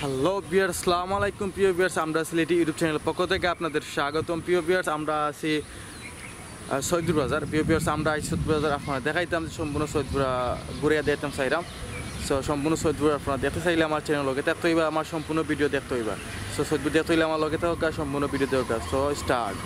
Hello viewers, আসসালামু আলাইকুম। প্রিয় ভিউয়ার্স, আমরা সিলেটি ইউটিউব চ্যানেলের পক্ষ থেকে আপনাদের স্বাগতম। প্রিয় ভিউয়ার্স, আমরা আছি সৈয়দপুর বাজার। প্রিয় ভিউয়ার্স, আমরা আছি সৈয়দপুর বাজার। আপনারা দেখাইতাম সম্পূর্ণ সৈয়দপুর ঘুরিয়া দেখতাম চাইলাম। সো সম্পূর্ণ সৈয়দপুর আপনারা দেখতে চাইলে আমার চ্যানেল লগে দেখতে হইবা, আমার সম্পূর্ণ ভিডিও দেখতে হইবা। সো সৈয়দপুর দেখতে হইলে আমার লগে থাকা সম্পূর্ণ ভিডিও দরকার। So start.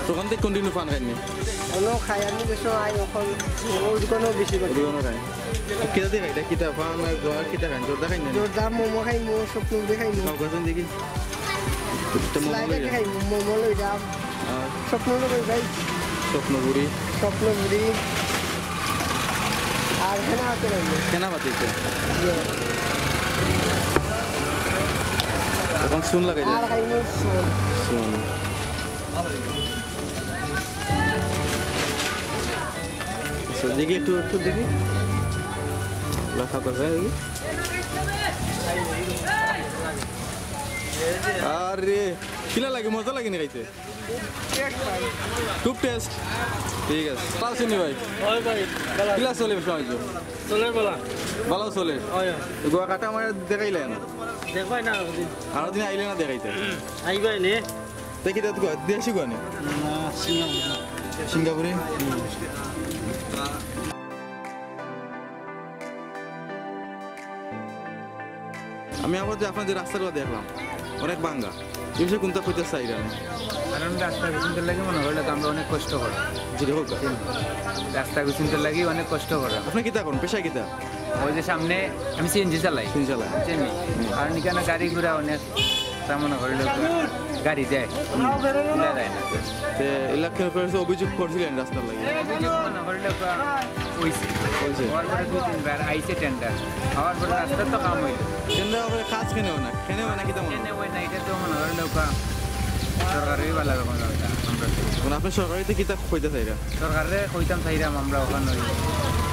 Tuhan tik kondi nufan kan ni. Ono kaya ni beso ayo kon kono bisi ko. Ono kan. Kita ti kaida kita fan gua kita kan jorda kan ni. Jorda momo kai mo sopnu de kai mo. Kau gasan diki. Temu Slide kai momo lo jam. Sopnu lo kai. Sopnu buri. Sopnu buri. Ar hena ate ni. Kena bati ke? Ye. Kon sun lagai. Ar kai mo sun. Sun. So diki tu diki. Lakha kar rahe hai. अरे किला लगे मजा लगे नहीं कहते टूप test ठीक है पास नहीं भाई ओए भाई किला सोले बिस्वा जो सोले बाला सोले गोवा काटा हमारे देखा ही लेना देखो ना आना दिन आई लेना देखा ही थे आई गए ने देखी तो देशी को ने সিঙ্গাপুরে আমি আবার যে আপনাদের রাস্তাগুলো দেখলাম অনেক ভাঙ্গা এই বিষয়ে কোনটা কইতে চাই আমি কারণ রাস্তা গুছিনতে লাগে মনে হলে তো আমরা অনেক কষ্ট করি যদি হোক রাস্তা গুছিনতে লাগি অনেক কষ্ট করে আপনি কিতা করেন পেশা কিতা ওই যে সামনে আমি সিএনজি চালাই তিন চালা চিনি আর এখানে গাড়ি ঘোড়া অনেক তা মনে করলে গাড়ি যায় খোলা যায় না এলাকার উপরে অভিযোগ করছিলেন রাস্তার লাগে অভিযোগ মনে করলে হয়েছে হয়েছে। হওয়ার পরে 2-3 বার আইসে টেন্ডার হওয়ার পরে রাস্তার তো কাম হইল কেন্দ্র কাজ কেনেও না কেনেও না কিতা মনে এনে ওই না এটা তো মনে করলে সরকারেরই ভালো রকম আমরা মানে আপনি সরকারিতে কিতা কইতে চাইরা সরকারে কইতাম চাইরাম আমরা ওখানে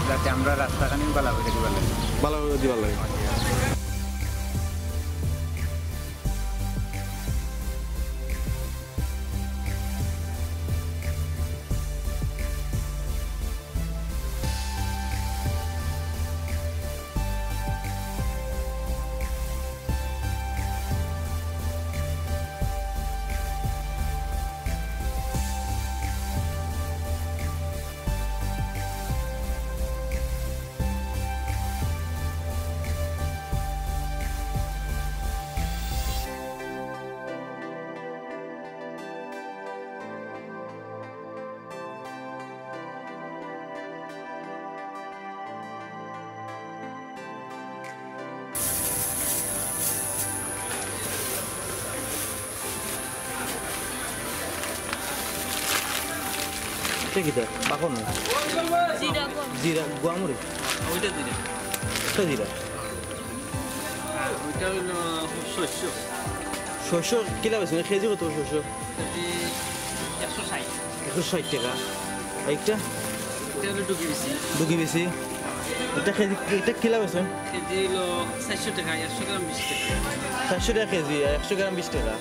যাতে আমরা রাস্তাখানি ভালো করে দিবার লাগে ভালো দিবার লাগে কিতা বাকন জিরা গুয়ামুরি ওইটা দিলে কোথায় জিরা ওইটা হলো শস্য শস্য কিলা বেছে কেজি কত শস্য 160 160 টাকা একটা এটা হলো ডুবি বেশি দুগি বেশি এটা কেজি এটা কিলা বেছে কেজি হলো 400 টাকা 100 গ্রাম 20 টাকা 400 টাকা কেজি আর 100 গ্রাম 20 টাকা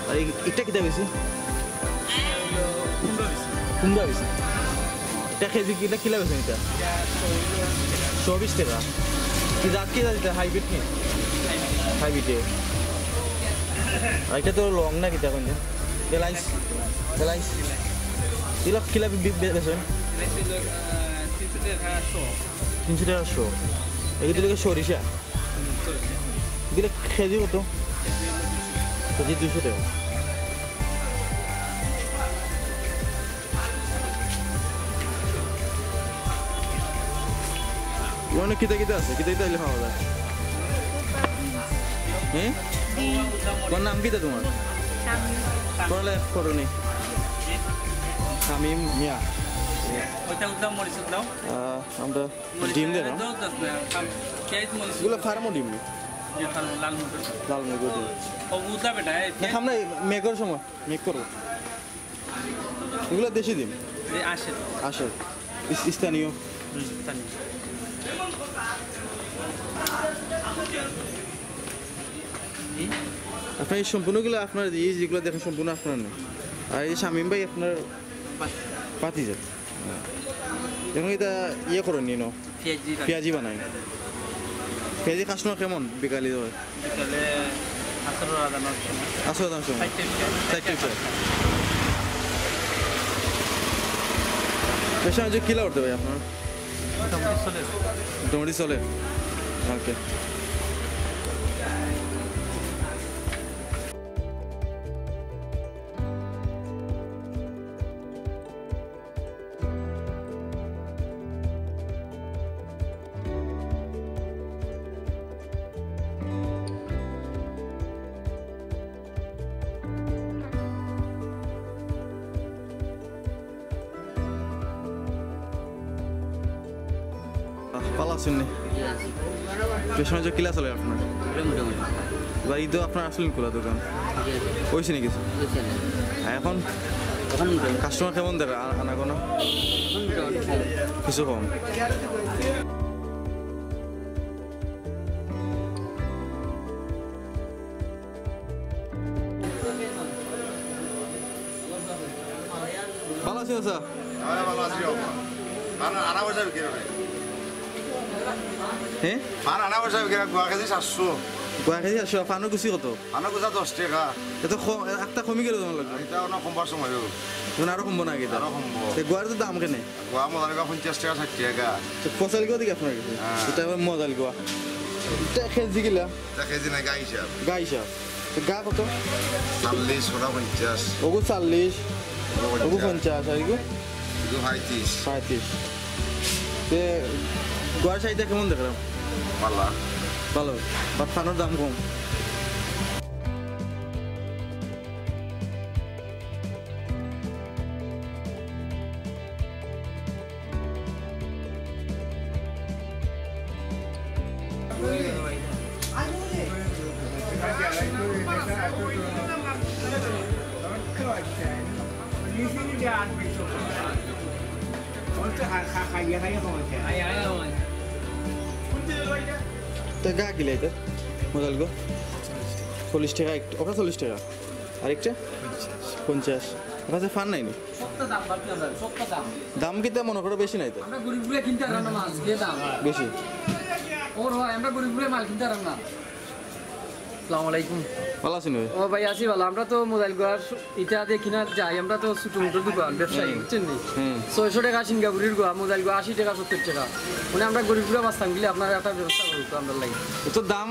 আর এটা কিতা বেশি কুমড়া বেশি এটা কেজি কিলা কিলা বেছে এটা 120 টাকা কি জাত কি জাত হাইব্রিড কি হাইব্রিড আর এটা তো লং না কিতা কোন বেলাইস বেলাইস কিলা কিলা বেছে 300 টাকা শো এগুলো থেকে সরিষা এগুলো কেজি কত কেজি 200 টাকা অনেক কিতা কিতা আছে কিতা কিতা হলে খাওয়া যায় হ্যাঁ তোমার নাম কিতা তোমার পড়ালেখা করনি শামিম মিয়া ওইটা উদ্দাম মরিচ দাও আমরা ডিম দেন দাও দাও পেঁয়াজ মরিচ এগুলো ফার্মও ডিম যে লাল মটর লাল মুগো ডিম ও উদ্দা বেটা না আমরা মেকর সময় মেক করবো এগুলো দেশি ডিম যে আসে আসে স্থানীয় জানি আপনার এই সম্পূর্ণগুলো আপনার এই যেগুলো দেখেন সম্পূর্ণ আপনার নেই আর এই শামিম ভাই আপনার পাতি যায় এখন এটা ইয়ে করেন নি নো পেঁয়াজি পেঁয়াজি বানাই পেঁয়াজি কাস্টমার কেমন বিকালি হয় বিকালে 18 আদানোর আসলে দাম সময় 60 পেশা যে কিলা উঠতে ভাই আপনার মোটামুটি চলে মোটামুটি চলে ওকে পালা শুননি পেছনে যে কিলা চলে আপনার বা এই তো আপনার আসলেন খোলা দোকান হয়েছে নাকি কিছু আর এখন কাস্টমার কেমন দেখ আনা কোনো কিছু কম ভালো আছেন স্যার ভালো আছি আনা বসাবে কিরকম হ্যাঁ আনা বসাবে কিরকম গোয়া কেজি 700 গোয়া খেয়ে আসো ফানো গুছি কত আনা গোজা 10 টাকা এত একটা কমি গেল তোমার লাগবে এটা অনেক কমবার সময় হলো তুমি আরো কমবো না আগে আরো কমবো গোয়ার তো দাম কেনে গোয়া মজার গোয়া 50 টাকা 60 টাকা পচাল গোয়া দিকে আপনার কাছে হ্যাঁ। এটা আবার মজাল গোয়া এটা কেজি গিলা তা কেজি না গাই হিসাব গা হিসাব গা কত 40 ওটা 50 ওগু 40 ওগু 50 আর এগু এগুলো 35 35 তে গোয়ার চাহিদা কেমন দেখলাম পাল্লা ভালো বাট ফানোর দাম কম তো গা কিলা এটা মজাল গো 40 টাকা একটা ওটা 40 টাকা আরেকটা 50 ওখানে ফান নাই নি দাম কিতা মনে করো বেশি নাই তো আমরা গরিবগুলো কিনতে পারলাম না মাছ দিয়ে দাম বেশি ওর হয় আমরা গরিবগুলো মাল কিনতে পারলাম না আসসালামু আলাইকুম ভালো আছেন ভাই ও ভাই আছি ভালো আমরা তো মোবাইল গোয়ার ইটা দিয়ে কিনা যাই আমরা তো ছোটো মোটো দোকান ব্যবসায়ী বুঝছেন নি হুম 600 টাকা সিঙ্গাপুরের গোয়া মোবাইল গোয়া 80 টাকা 70 টাকা মানে আমরা গরিবগুলো বাঁচতাম গেলে আপনারা একটা ব্যবস্থা করতো আমরা লাগে তো দাম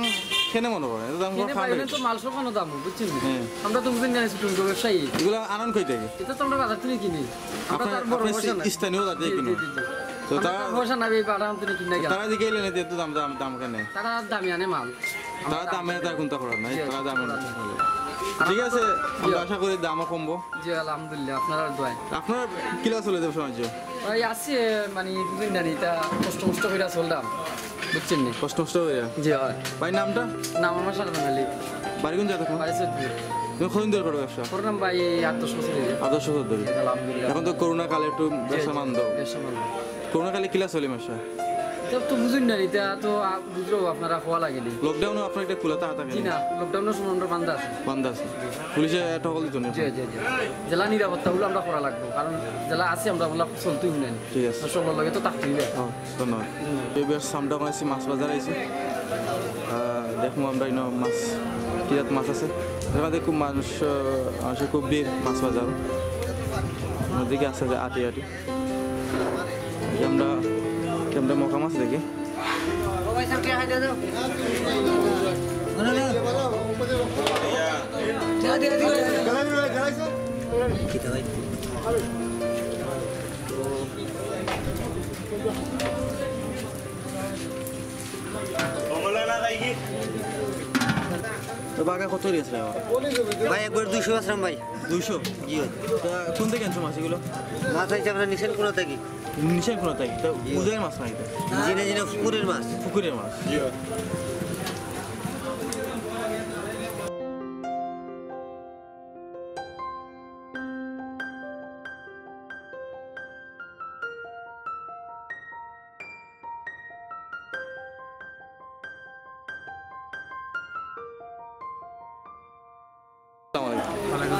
কেনে মনে করেন এটা দাম কিনে ফান পাইলে তো মাল সকানো দাম বুঝছেন নি হ্যাঁ। আমরা তো বুঝেন জানি ছোটো মোটো ব্যবসায়ী এগুলো আনন্দ কই থেকে এটা তো আমরা বাজার থেকে কিনি আমরা তার বড় পয়সা না স্থানীয় তাদের কিনো তো তারা পয়সা না এই বাজার থেকে কিনা গেল তারা দিকে এলেন এত দাম দাম দাম কেনে তারা দামি আনে মাল তারা দামে তার কোনটা করার নাই তারা দামে ঠিক আছে আমরা আশা করি দামও কমবো জি আলহামদুলিল্লাহ আপনারা দোয়ায় আপনার কিলা চলে যাবে সমাজ ওই আছে মানে বুঝলেন না এটা কষ্ট কষ্ট করে চললাম বুঝছেন নি কষ্ট কষ্ট হয়ে জি হয় ভাই নামটা নাম আমার সারদান আলী বাড়ি কোন জায়গা বাড়ি সৈয়দপুর তুমি কদিন ধরে করো ব্যবসা করলাম ভাই 8-10 বছর ধরে। আদর্শ ধরে আলহামদুলিল্লাহ এখন তো করোনা কালে একটু ব্যবসা মান্দ বেশ ভালো। করোনা কালে কিলা চলে মাসা এটা তো বুঝুন না এটা তো বুঝলো আপনারা হওয়া লাগেনি লকডাউনে আপনার একটা খোলা তা থাকে জি না লকডাউনের সময় আমরা বান্ধা আছে বন্ধ আছে পুলিশে টকল দিত না জি জি জি জেলা নিরাপত্তাগুলো আমরা করা লাগবো কারণ জেলা আছে আমরা বলা চলতেই শুনেন ঠিক আছে সকলের লগে তো থাকতেই হবে হ্যাঁ, ধন্যবাদ এবার সামটা আছি মাছ বাজার আইছি দেখবো আমরা ইনো মাছ কিরাত মাছ আছে এখানে খুব মানুষের খুব ভিড় মাছ বাজার ওদিকে আছে যে আটি আটি আমরা আমরা মকা মাছ দেখি তো বাগা কত রিয়েছে ভাই একবার 200 আসলাম ভাই 200 জি কোন থেকে আনছো মাছ এগুলো মাছ হয়েছে আমরা নিছেন কোনো থাকি নিশ্চয় কোনো তাই তো উদয়ের মাছ নাই জিনে জিনে পুকুরের মাছ পুকুরের মাছ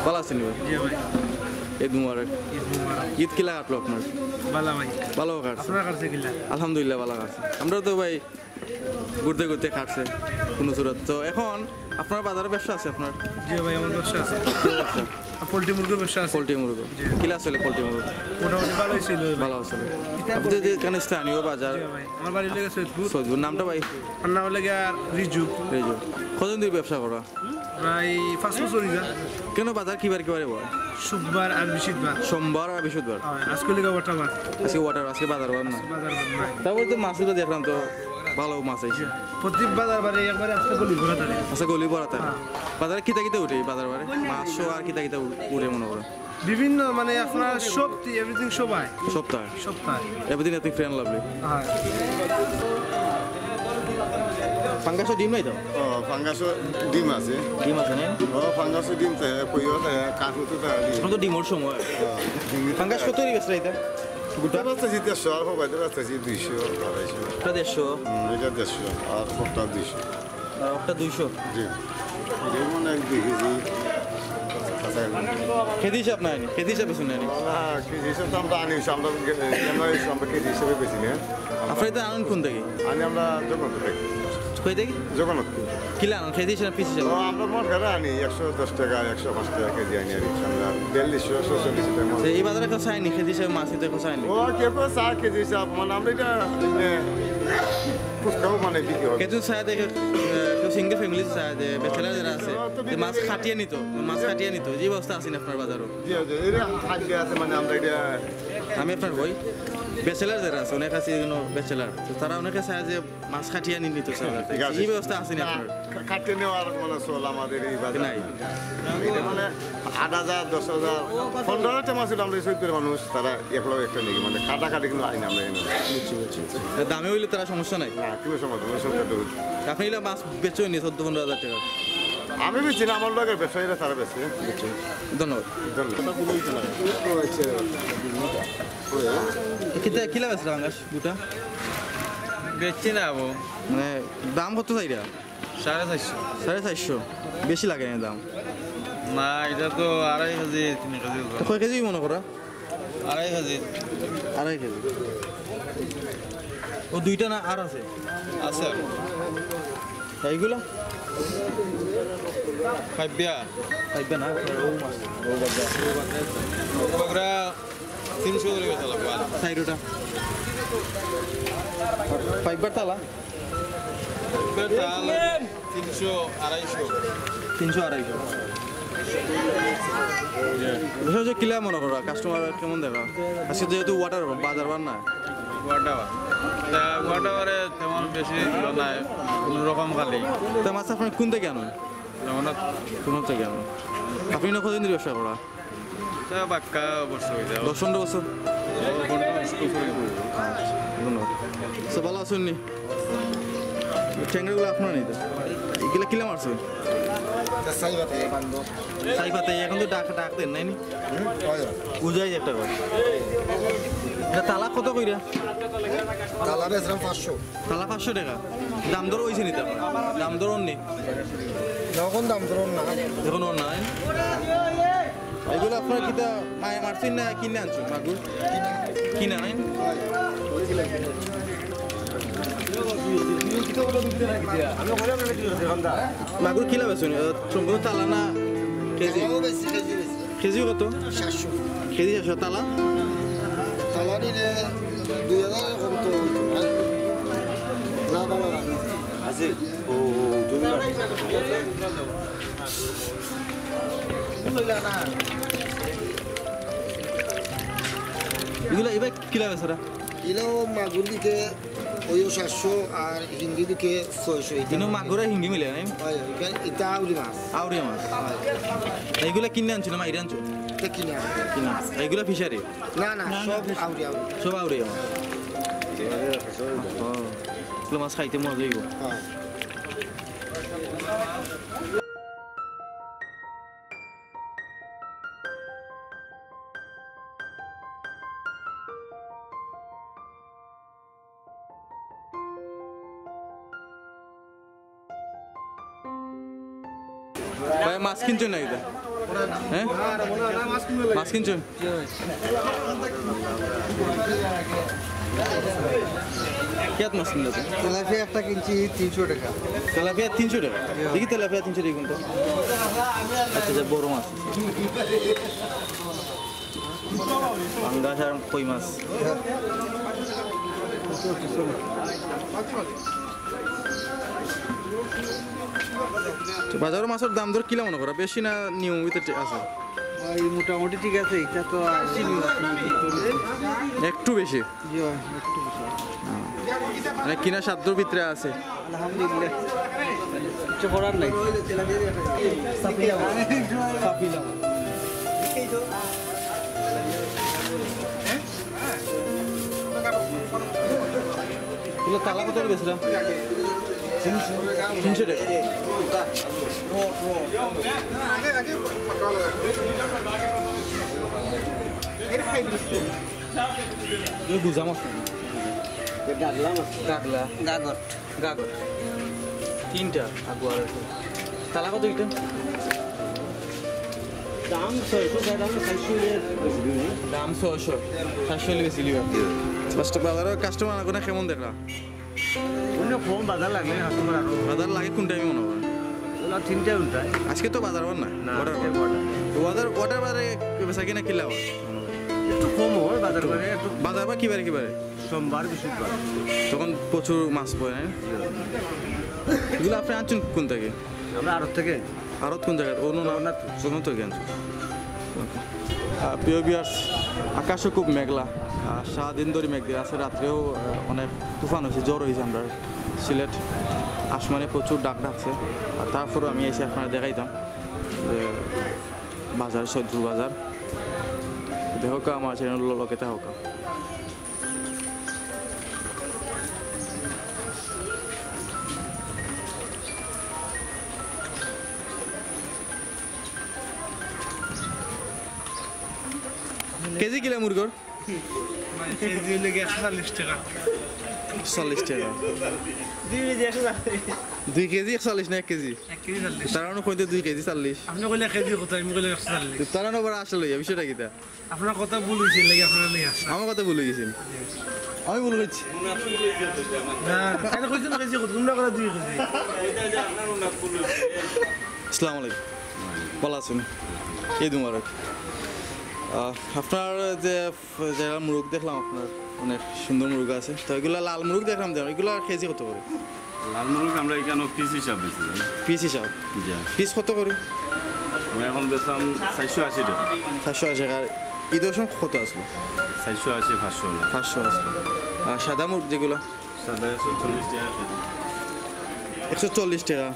ভালো আছেন ভাই ঈদ মুবারক ঈদ কিলা কাটলো আপনার ভালো কাটছে আলহামদুলিল্লাহ ভালো কাটছে আমরা তো ভাই ঘুরতে ঘুরতে কাটছে কোনো সুরত তো এখন আপনার বাজারে ব্যবসা আছে আপনার জি ভাই আমার ব্যবসা আছে কি ব্যবসা? পোল্ট্রি মুরগির ব্যবসা আছে পোল্ট্রি মুরগো কিলা চলে পোল্ট্রি মুরগো মোটামুটি ভালোই ছিল ভালো আছে আপনি যে এখানে স্থানীয় বাজার জি ভাই আমার বাড়ির লেগে সৈয়দপুর সৈয়দপুর নামটা ভাই আর নাম লেগে আর রিজু রেজো কতদিন ধরে ব্যবসা করা প্রায় 5 বছর যা কেন বাজার কিবার কিবারে বয় শুক্রবার আর বৃহস্পতিবার সোমবার আর বৃহস্পতিবার আজকে লেগে ওটা বার আজকে ওয়াটার আজকে বাজার বার না বাজার বার নাই তারপর তো মাছগুলো দেখলাম তো ভালো মাছ আইছে প্রতি বাজার বারে একবারে আজকে বলি ঘোরা থাকে আচ্ছা গলি বড় থাকে বাজারে কিতা কিতা উঠে বাজার বারে মাছশো আর কিতা কিতা উঠে মনে করো বিভিন্ন মানে আপনার শক্তি এভরিথিং সবাই সপ্তাহ সপ্তাহ এভরিদিন এত ফ্রেন্ড লাভলি হ্যাঁ পাঙ্গাসো ডিম নাই তো ফাঙ্গাস ডিম আছে ডিম আছে না ফাঙ্গাস ডিম পইও কাঠু তো এখন তো ডিমোর সময় পাঙ্গাস কত রি বেচরা এটা গোটা বাচ্চাছি 150 আর হবাইতে বাচ্চাছি 200 250 একটা 150 এটা 150 আর কোটা 200 আর একটা 200 জি এটা মনে এক 2 কেজি খেতে হিসাব নাই খেতে হিসাবে শুনে আনি কেজি হিসেবে তো আমরা আনি আমরা আমরা কেজি হিসেবে বেশি না আপনার এটা আনন্দ কোন থেকে আনি আমরা জগন্নাথ থেকে কই দেখি জগন্নাথ কিলা আনো খেয়ে দিয়েছেন পিস তো আমরা মন করে আনি 110 টাকা 105 টাকা কেজি আনি আর ইনশাল্লাহ 4240 টাকা এই বাজারে কেউ চাইনি খেয়ে দিয়েছে মাছ নিতে কেউ চাইনি ও কেউ 4 কেজি হিসাব মানে আমরা এটা ফুচকাও মানে বিক্রি হয় কেতু চাই দেখে কেউ সিঙ্গেল ফ্যামিলি চাই যে বেচেলার যারা আছে যে মাছ খাটিয়ে নিত যে ব্যবস্থা আছে না আপনার বাজারও জি জি এটা হাজিরা আছে মানে আমরা এটা আমি আপনার বই বেচেলার যারা আছে অনেক আছে বেচেলার তো তারা অনেকে চায় যে মাছ খাটিয়ে নিত ঠিক আছে। এই ব্যবস্থা আছে না আপনার কাটতে নেওয়ার মানে চল আমাদের এই বাজারে নাই এটা মানে 8,000 10,000 15টা মাছ আমরা সৈত্যের মানুষ তারা একলো একটা নেই মানে কাটাকাটি কিন্তু আইন আমরা এনে দামে হইলে তারা সমস্যা নাই না কোনো সমাধান ওই সংখ্যাটা আপনি এগুলো মাছ বেচো নি 14-15 হাজার টাকা আমি বেশি না আমার লোকের ব্যবসায়ীরা তারা বেশি ধন্যবাদ কিলা বেচলা বাঙ্গাস দুটা বেচছি না আবো মানে দাম কত চাইরা 450 450 বেশি লাগে না দাম না এটা তো 2.5 কেজি 3 কেজি তো কয় কেজি মনে করা 2.5 কেজি 2.5 কেজি ও দুইটা না আর আছে আছে এইগুলা খাইবিয়া পাইবে না বগরা 300 করে বেচা লাগবে সাইডটা পাইবার তালা বেতাল 300 250 300 কিলা মনে করা কাস্টমার কেমন দেখা আজকে যেহেতু ওয়াটার বাজার বার না ওয়াটারে তেমন বেশি নাই কোনো রকম খালি তা মাছ আপনি কোন থেকে আনুন যেমন কোন থেকে আনুন আপনি না কতদিন ব্যবসা করা বাক্কা বছর হয়ে যায় 10-15 বছর ধন্যবাদ সব ভালো আছেন নি ট্যাংরাগুলো আপনার নেই তো এগুলো কিলা মারছেন সাই পাতে এখন তো ডাক দেন নাই নি বুঝাই একটা কথা এটা তালা কত কইরা তালা বেচলাম 500 তালা 500 টাকা দাম দর হয়েছে নি তার দাম দর নেই যখন দাম ধরুন না এখন ওর নাই এগুলো আপনার কিতা মায়ে মারছেন না কিনে আনছেন মাগুর কিনা নাই মাগুর কিলা বেছেন সম্পূর্ণ তালা না কেজি কেজি কত 700 কেজি 700 তালা তালা নিলে 2000 কম তো না ভালো না আছে ও এগুলো এবার কিলা বেছরা কিলো মাগুর দিকে ওই 700 আর হিন্দি দিকে 600 কিন্তু মাগুর আর হিঙ্গি মিলে নাই এটা আউলি মাছ আউরিয়া মাছ এইগুলা কিনে আনছিল মাইরে আনছো এটা কিনে কিনা এইগুলা ফিশারি না না সব আউলি আউলি সব আউরিয়া মাছ এগুলো মাছ খাইতে মজা হইব হ্যাঁ ভাই মাছ কিনছেন না এটা হ্যাঁ মাছ কিনছেন কেত মাছ কিনলো তো তেলাপিয়া একটা কিনছি 300 টাকা তেলাপিয়া 300 টাকা দেখি তেলাপিয়া 300 টাকা কোনটা আচ্ছা যে বড় মাছ পাঙ্গাস আর কই মাছ বাজারের মাছের দাম দর কিলা মনে করা বেশি না নিয়মিত আছে এই মোটামুটি ঠিক আছে এটা তো একটু বেশি জি একটু বেশি মানে কিনা সাধ্যর ভিতরে আছে আলহামদুলিল্লাহ কিছু করার নাই এগুলো তালা কত করে বেছিলাম 300 টাকা বুঝা মাছ গাগলা গাগট গাগর 3টা আগুয়ার তালা কত এটা দাম 600 দাম 600 দাম 600 700 বেশি লিবা ফার্স্ট বাজারের কাস্টমার আগে কেমন দেখলা অনেক কম বাজার লাগলে কাস্টমার আরো বাজার লাগে কোন টাইমে মনে হয়? ওলা 3টা উল্টায় আজকে তো বাজার বার না না অর্ডার ওয়াটার বাজারে বেচা কিনা কিলা হয়? একটু কম হয় বাজার করে একটু বাজার বা কিবারে কিবারে সোমবার বৃহস্পতিবার তখন প্রচুর মাছ পড়ে না? এগুলো আপনি আনছেন কোন থেকে? আমরা আড়ত থেকে আরত কোন জায়গায়? জগন্নাথ থেকে আনছেন। প্রিয় ভিউয়ার্স, আকাশও খুব মেঘলা, সারাদিন ধরে মেঘ দিয়ে আছে, রাত্রেও অনেক তুফান হয়েছে, জ্বর হয়েছে আমরা সিলেট আসমানে প্রচুর ডাক ডাকছে। আর তারপরেও আমি এসে আপনারা দেখাইতাম যে বাজার সজ্জুর বাজার দেখো কা আমার চ্যানেল লোকেতে হোক। কেজি কিলা মুরগর? কেজি লেগে 140 টাকা 40 টাকা। 2 কেজি 140 না 1 কেজি? 1 কেজি 40 তারা কইতে 2 কেজি 40। আপনি কইলে কেজি কত আমি কইলে 140 তারা আবার আসলে বিষয়টা কিটা? আপনার কথা ভুল হইছে লাগি আপনারা লাগি আসছে আমার কথা ভুলে গেছেন, আমি ভুল করছি। না কেন কইছেন কেজি কত তোমরা করে 2 কেজি আসসালামু আলাইকুম, ভালো আছেন? ঈদ মুবারক। আপনার যে যারা মুরগ দেখলাম, আপনার অনেক সুন্দর মুরগ আছে, তো এগুলো লাল মুরগ দেখলাম, এগুলো কেজি কত করে? লাল মুরগ আমরা এখানে পিস হিসাব বেশি পিস হিসাব? পিস কত করে? আমি এখন বেচলাম 480 টাকা। 480 টাকা। ঈদের সময় কত আসলো? 480 500 না 500 আসলো। আর সাদা মুরগ যেগুলো? সাদা 140 টাকা কেজি। 140 টাকা।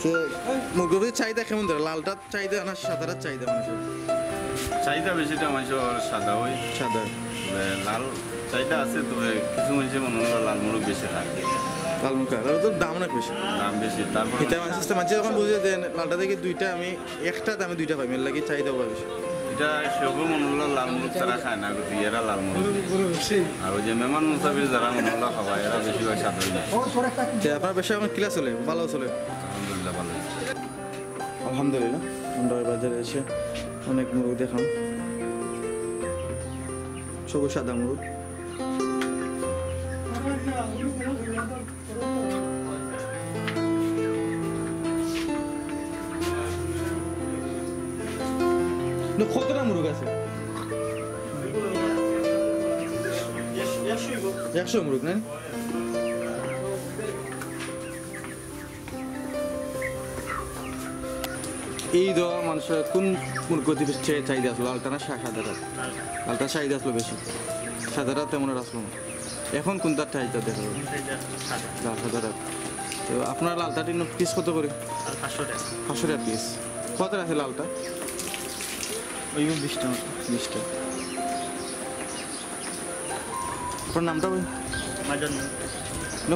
140 মুরগির চাহিদা কেমন ধরে? লালটার চাহিদা না সাদাটার চাহিদা? মানুষের চাহিদা বেশিটা মানুষের সাদা হয়, সাদা। লাল চাহিদা আছে, তবে কিছু মানুষের মনে হয় লাল মুরগ বেশি খায়, লাল মুরগ খায়, তো দাম অনেক বেশি। দাম বেশি। তারপর এটা মানুষ যখন বুঝে দেন লালটা থেকে দুইটা, আমি একটা দামে দুইটা পাই, মেল লাগে চাহিদা বেশি। এটা সেও মনে হলো লাল মুরগ তারা খায় না, কিন্তু এরা লাল মুরগ। আর ওই যে মেহমান মুসাফির যারা মনে হলো খাওয়ায়, এরা বেশিরভাগ সাদা হয়ে যায়। আপনার ব্যবসা এখন কিলা চলে? ভালো চলে? আলহামদুলিল্লাহ ভালো। আলহামদুলিল্লাহ। আমরা বাজারে এসে অনেক মুরগ দেখলাম, সবুজ সাদা মুরগ। কতটা মুরগ আছে? 100 মুরগ না? এই দেওয়া মানুষের কোন মুরগি বেশি চাহিদা আসলো? লালটা না সাদাটা? লালটা চাহিদা আসলো বেশি, সাদাটা তেমন আসলো না। এখন কোনটার চাহিদা দেখা যাবে? সাদাটা। তো আপনার লালটা পিস কত করে? 500 টাকা পিস। কত আছে লালটা? 20 টাকা। 20 টাকা। আপনার নামটা বই?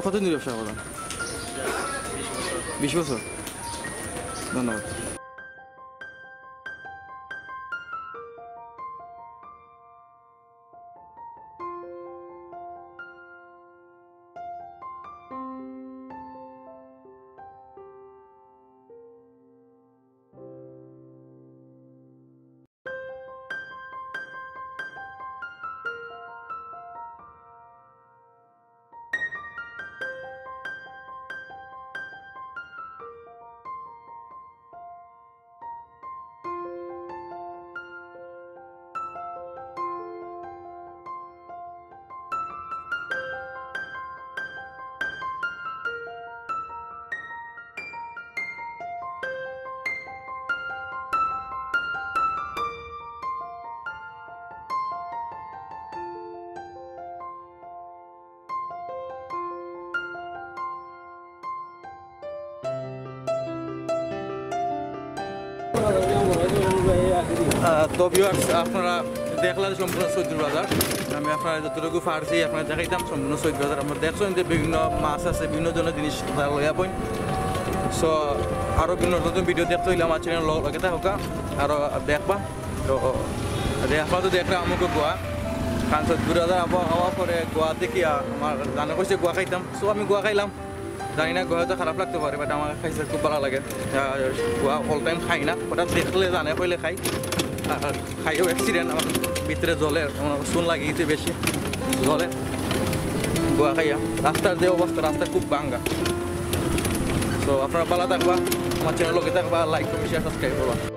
কতদিন ব্যবসা করেন? 20 বছর। ধন্যবাদ। তো ভিউয়ার্স, আপনারা দেখলেন সম্পূর্ণ সৈয়দপুর বাজার। আমি আপনারা যতটুকু পারছি আপনারা দেখাইতাম সম্পূর্ণ সৈয়দপুর বাজার। আমরা দেখছেন যে বিভিন্ন মাছ আছে, বিভিন্ন ধরনের জিনিস লইয়া পইন। সো আরও বিভিন্ন নতুন ভিডিও দেখতে হইলে আমার চ্যানেল লগে থাকুক, আরও দেখবা। তো দেখবা তো দেখলে আমাকে গোয়া, কারণ সৈয়দপুর বাজার আবহাওয়া পরে গোয়া দেখি আমার জানা করছে গোয়া খাইতাম। সো আমি গোয়া খাইলাম, জানি না গোয়া হয়তো খারাপ লাগতে পারে, বাট আমার খাইছে খুব ভালো লাগে। গোয়া অল টাইম খাই না, ওটা দেখলে জানে কইলে খাই। আর খাইও অ্যাক্সিডেন্ট আমার ভিতরে জলে, আমার চুন লাগিয়েছে বেশি জলে। গোয়া খাইয়া রাস্তার যে অবস্থা রাস্তা খুব ভাঙ্গা। তো আপনারা ভালো থাকবা, আমার চ্যানেল লোকে থাকবা, লাইক কমেন্ট শেয়ার সাবস্ক্রাইব করবা।